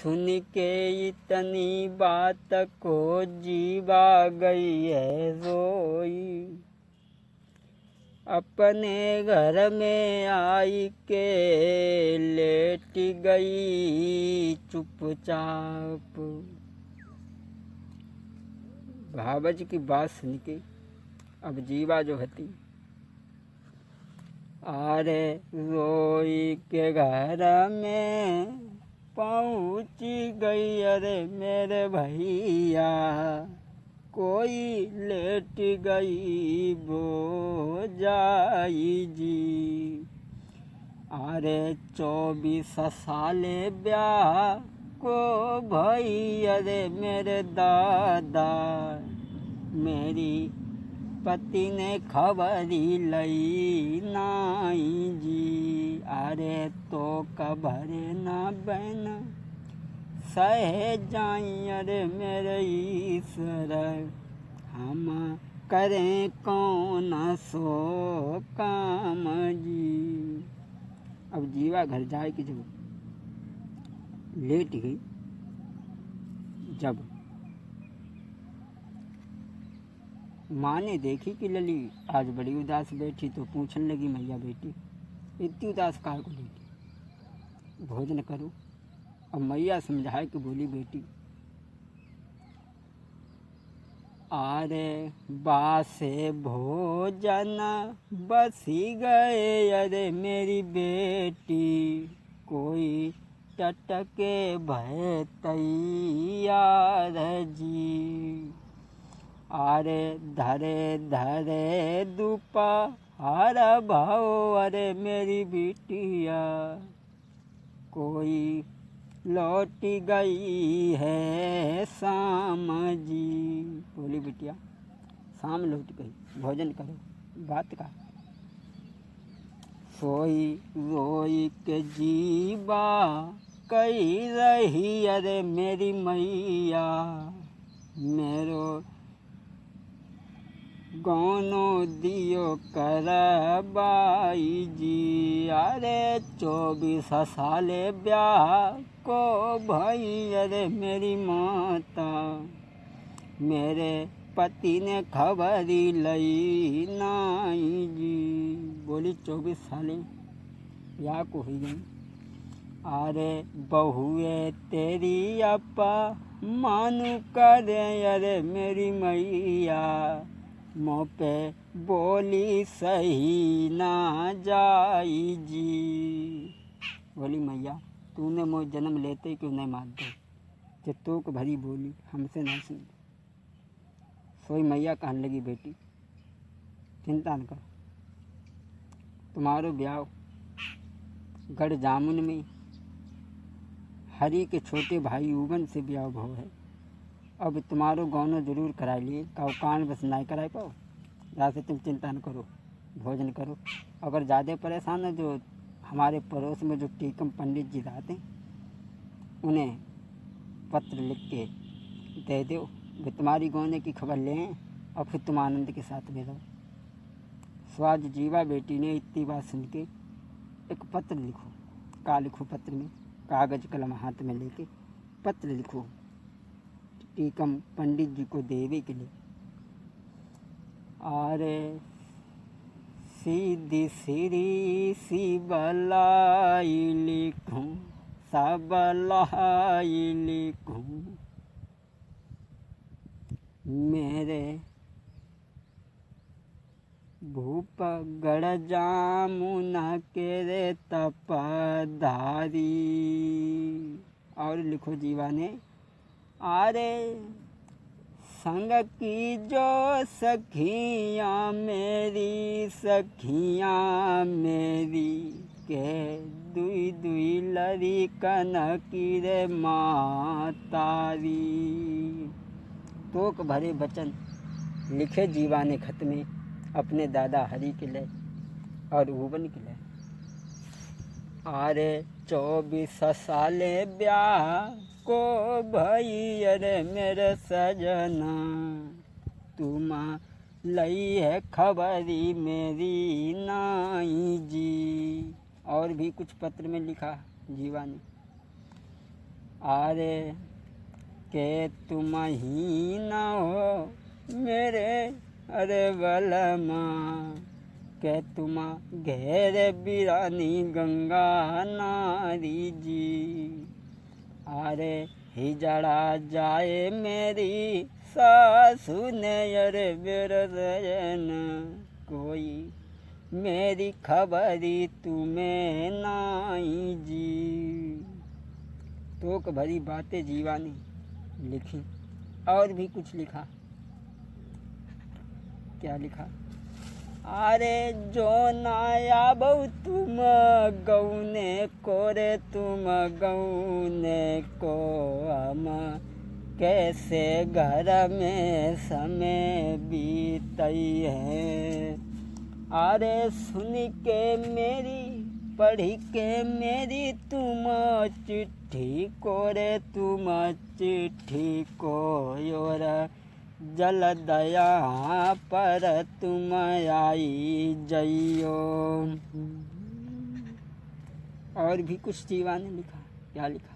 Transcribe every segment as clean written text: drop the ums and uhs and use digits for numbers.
सुन के इतनी बात को जीवा गई है रोई। अपने घर में आई के लेट गई चुपचाप। भावज की बात सुन के अब जीवा जो हती अरे रोई के घर में पहुँची गई। अरे मेरे भैया कोई लेट गई बो जाई जी। अरे 24 साले ब्याह को भई। अरे मेरे दादा मेरी पति ने खबरी लई नाई जी। अरे तो कबरे ना बहन सह जाई। अरे मेरे ईश्वर हम करें कौन सो काम जी। अब जीवा घर जाए कि जब लेट गई, जब माँ ने देखी कि लली आज बड़ी उदास बैठी तो पूछने लगी, मैया बेटी इतनी उदास काहे को बैठी, भोजन करो। अब मैया समझाए कि बोली, बेटी अरे बासे भोजन बसी गए। अरे मेरी बेटी कोई टटके भय तैयार जी। अरे धरे धरे दोपहर भाओ। अरे मेरी बिटिया कोई लौट गई है शाम जी। बोली, बिटिया शाम लौट गई, भोजन करो। बात का सोई रोई के जीवा कही रही। अरे मेरी मैया मेरो गौनो दियो करबाई जी। अरे 24 साले ब्याह को भई। अरे मेरी माता मेरे पति ने खबरी लई नाई जी। बोली, 24 साले ब्याह को हुई गई। अरे बहुए तेरी अपा मानु करे। अरे मेरी मैया मों पे बोली सही ना जाई जी। बोली, मैया तूने मों जन्म लेते क्यों नहीं मार दो, जो तोक भरी बोली हमसे ना सुन। सोई मैया कहने लगी, बेटी चिंता न कर, तुम्हारो ब्याह गढ़ जामुन में हरी के छोटे भाई उगन से ब्याह भव है। अब तुम्हारो गौनो जरूर कराए लिए, का कान बस नहीं कराए पाओ। जैसे तुम चिंता न करो, भोजन करो। अगर ज़्यादा परेशान है, जो हमारे पड़ोस में जो टीकम पंडित जी रहते उन्हें पत्र लिख के दे दो, वे तुम्हारी गौने की खबर लें और फिर तुम आनंद के साथ में रहो। स्वाज जीवा बेटी ने इतनी बात सुन के एक पत्र लिखो। का लिखो पत्र में, कागज कलम हाथ में लेके पत्र लिखो टीकम पंडित जी को देवे के लिए। अरे सीधी सीरी सी बलाई लिखूं, सबलाई लिखूं, मेरे भूप गढ़ जामुना के रे तपधारी। और लिखो जीवा ने, अरे संग की जो सखियाँ मेरी, सखियाँ मेरी के दुई दुई लरी कनकी रे मातारी। तोक भरे वचन लिखे जीवा ने खत में अपने दादा हरि के लिए और उबन के लिए। अरे 24 साले ब्याह को भई। अरे मेरे सजना तुम लई है खबरी मेरी नाई जी। और भी कुछ पत्र में लिखा जीवा ने। अरे के तुम ही न हो मेरे अरे बलमा, के तुम घेरे बिरानी गंगा नारी जी। अरे हिजड़ा जाए मेरी सासू ने अरे बिरजन, कोई मेरी खबरी तुम्हें नाई जी। तोक भरी बातें जीवा ने लिखी। और भी कुछ लिखा। क्या लिखा? अरे जो नाया बहु तुम गौने को रे, तुम गौने को हम कैसे घर में समय बीतई है। अरे सुन के मेरी पढ़ी के मेरी तुम चिट्ठी को रे, तुम चिट्ठी को योर जल दया पर तुम आई जइयो। और भी कुछ जीवा ने लिखा। क्या लिखा?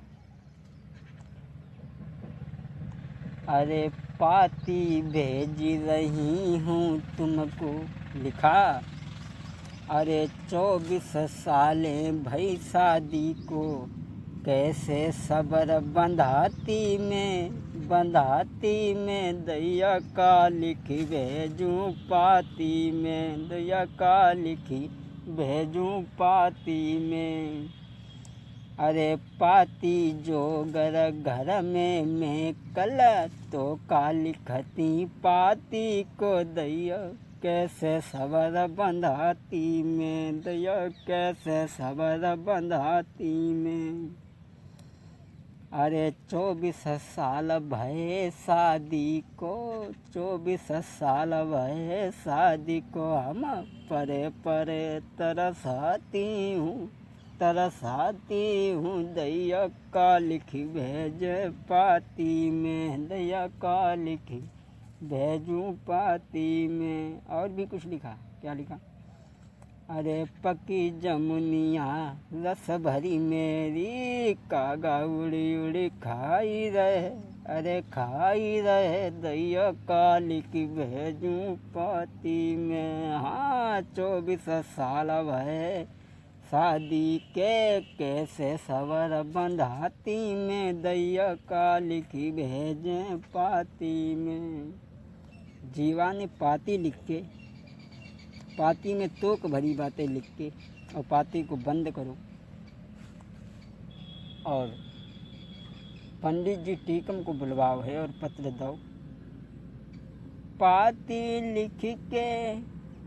अरे पाती भेज रही हूँ तुमको, लिखा। अरे 24 साले भई शादी को, कैसे सबर बंधाती में दैया का लिखी भेजूं पाती में, दैया का लिखी भेजूं पाती में। अरे पाती जो घर में मैं कल, तो का लिखती पाती को दैया कैसे सबर बंधाती में, दैया कैसे सबर बंधाती में। अरे 24 साल भये शादी को, 24 साल भये शादी को, हम परे परे तरसाती हूँ दैया का लिखी भेज पाती में, दैया का लिखी भेजूं पाती में। और भी कुछ लिखा। क्या लिखा? अरे पकी जमुनिया रस भरी मेरी, कागा उड़ी उड़ी खाई रहे, अरे खाई रहे दैया का लिखी भेजूं पाती में। हाँ 24 साल भये शादी के, कैसे सबर बंधाती में दैया का लिखी भेजें पाती में। जीवा ने पाती लिख के, पाती में तोक भरी बातें लिख के, और पाती को बंद करो और पंडित जी टीकम को बुलवाओ है और पत्र दो। पाती लिख के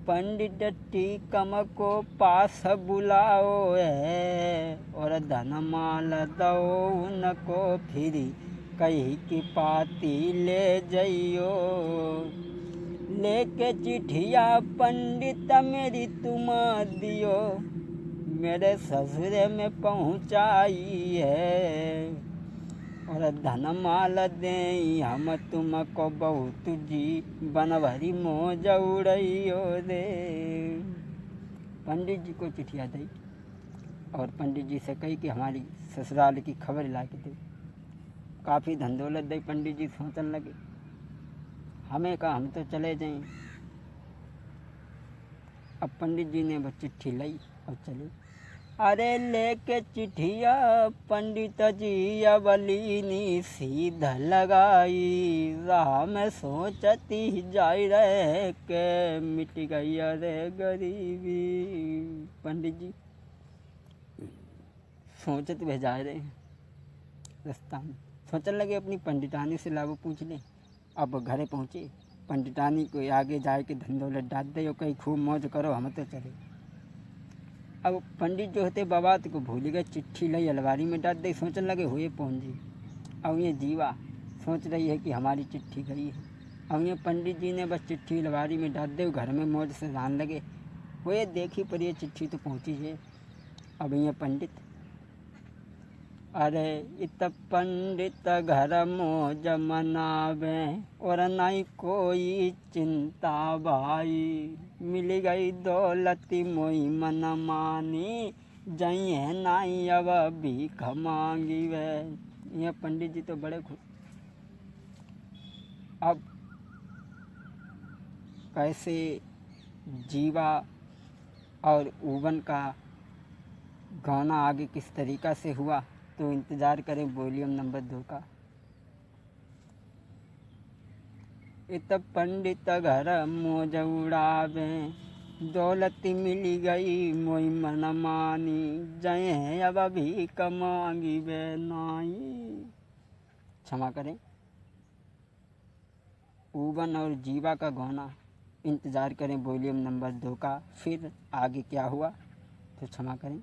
पंडित टीकम को पास बुलाओ है, और धनमाल दो उनको फिरी कही की पाती ले जइयो। लेके चिट्ठिया पंडित मेरी तुम दियो, मेरे ससुरे में पहुँचाई है, और धनमाल दें हम तुमको बहुत जी, बनभरी मौज उड़इयो रे। पंडित जी को चिट्ठिया दी और पंडित जी से कही कि हमारी ससुराल की खबर ला के दे। काफ़ी धन दौलत दी। पंडित जी सोचने लगे, हमें कहा हम तो चले जाएं। अब पंडित जी ने वो चिट्ठी लाई और चले। अरे लेके चिट्ठिया पंडित जी अवलीनी सीधा लगाई, राह में सोचती जाई रहे के मिट गई अरे गरीबी। पंडित जी सोचत भेजा रहे रास्ता में, सोचने लगे अपनी पंडितानी से लाभ पूछ लें। अब घरे पहुँचे, पंडितानी को आगे जाए के धन दौलत डाल दे और कहीं खूब मौज करो, हम तो चले। अब पंडित जो होते बाबा तो को भूल गए, चिट्ठी लाई अलमारी में डाल दे, सोचने लगे हुए पहुँच जी। अब ये जीवा सोच रही है कि हमारी चिट्ठी गई है। अब ये पंडित जी ने बस चिट्ठी अलमारी में डाल दे, घर में मौज से रहने लगे। वो ये देखी पर ये चिट्ठी तो पहुँची है। अब ये पंडित, अरे इत पंडित घर मौज मनावे, और नहीं कोई चिंता भाई, मिल गई दौलती मोई मन मानी, जइए नाई अब भीख मांगी वे। यह पंडित जी तो बड़े खुश। अब कैसे जीवा और ऊबन का गाना आगे किस तरीक़ा से हुआ, तो इंतज़ार करें वॉल्यूम नंबर 2 का। इत पंडित घर मौज उड़ावे, दौलत मिली गई मोई मन मानी, जय अब भीख मांगी वे नाई। क्षमा करें, ऊबन और जीवा का गाना इंतज़ार करें वॉल्यूम नंबर 2 का। फिर आगे क्या हुआ तो क्षमा करें।